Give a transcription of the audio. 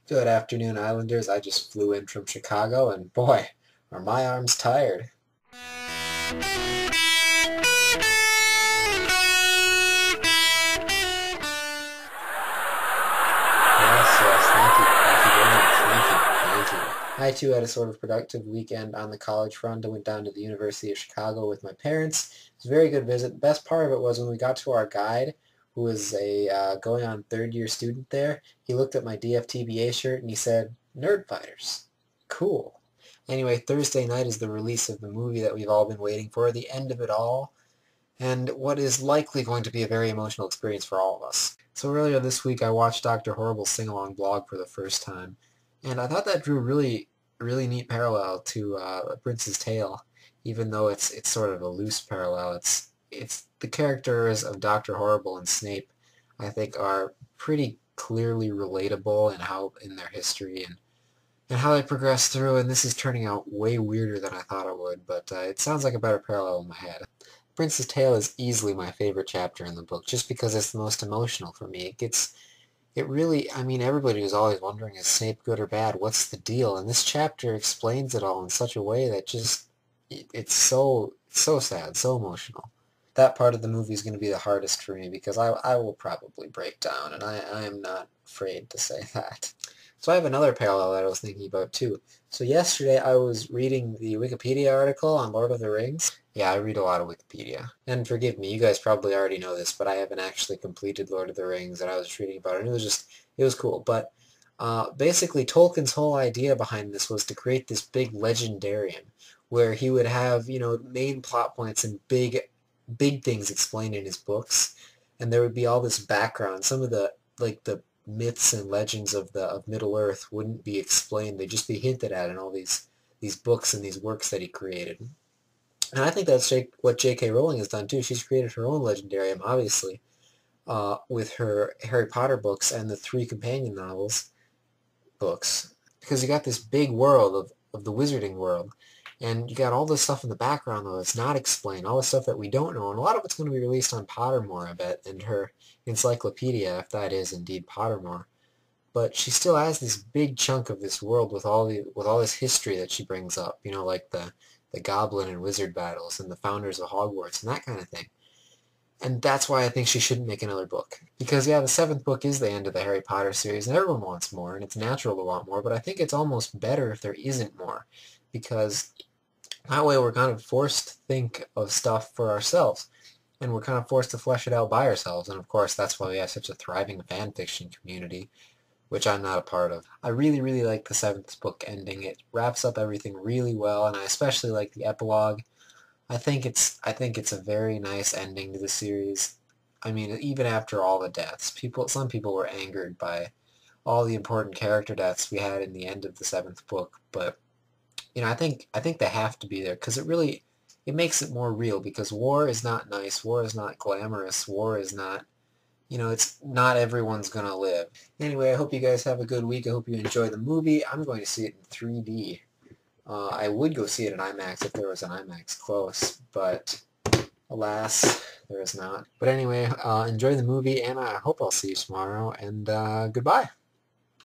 Good afternoon, Islanders. I just flew in from Chicago, and boy, are my arms tired. Yes, yes, thank you. Thank you very much. Thank you. Thank you. I too had a sort of productive weekend on the college front. I went down to the University of Chicago with my parents. It was a very good visit. The best part of it was when we got to our guide, who was a going on third-year student there. He looked at my DFTBA shirt and he said, "Nerd Fighters." Cool. Anyway, Thursday night is the release of the movie that we've all been waiting for, the end of it all, and what is likely going to be a very emotional experience for all of us. So earlier this week I watched Dr. Horrible's sing-along blog for the first time, and I thought that drew a really neat parallel to Prince's Tale, even though it's sort of a loose parallel. It's the characters of Dr. Horrible and Snape, I think, are pretty clearly relatable in their history and how they progress through, and this is turning out way weirder than I thought it would, but it sounds like a better parallel in my head. Prince's Tale is easily my favorite chapter in the book, just because it's the most emotional for me. It really, I mean, everybody was always wondering, is Snape good or bad? What's the deal? And this chapter explains it all in such a way that it's so sad, so emotional. That part of the movie is going to be the hardest for me because I will probably break down, and I am not afraid to say that. So I have another parallel that I was thinking about too. So yesterday I was reading the Wikipedia article on Lord of the Rings. Yeah, I read a lot of Wikipedia. And forgive me, you guys probably already know this, but I haven't actually completed Lord of the Rings, and I was reading about it, and it was cool. But basically Tolkien's whole idea behind this was to create this big legendarium where he would have, main plot points and big things explained in his books, and there would be all this background. Some of the myths and legends of Middle Earth wouldn't be explained; they'd just be hinted at in all these books and these works that he created. And I think that's what J.K. Rowling has done too. She's created her own legendarium, obviously, with her Harry Potter books and the three companion novels books, because you got this big world of the wizarding world, and you got all this stuff in the background though that's not explained, all the stuff that we don't know, and a lot of it's going to be released on Pottermore, I bet, and her encyclopedia, if that is indeed Pottermore. But she still has this big chunk of this world with all this history that she brings up, like the goblin and wizard battles and the founders of Hogwarts and that kind of thing. And that's why I think she shouldn't make another book. Because, yeah, the seventh book is the end of the Harry Potter series, and everyone wants more, and it's natural to want more, but I think it's almost better if there isn't more. Because that way we're kind of forced to think of stuff for ourselves, and we're kind of forced to flesh it out by ourselves, and of course that's why we have such a thriving fan fiction community, which I'm not a part of. I really like the seventh book ending. It wraps up everything really well, and I especially like the epilogue. I think it's a very nice ending to the series. I mean, even after all the deaths, some people were angered by all the important character deaths we had in the end of the seventh book, but I think they have to be there because it makes it more real, because war is not nice, war is not glamorous, war is not, it's not everyone's gonna live. Anyway, I hope you guys have a good week. I hope you enjoy the movie. I'm going to see it in 3D. I would go see it in IMAX if there was an IMAX close, but alas, there is not. But anyway, enjoy the movie, and I hope I'll see you tomorrow, and goodbye.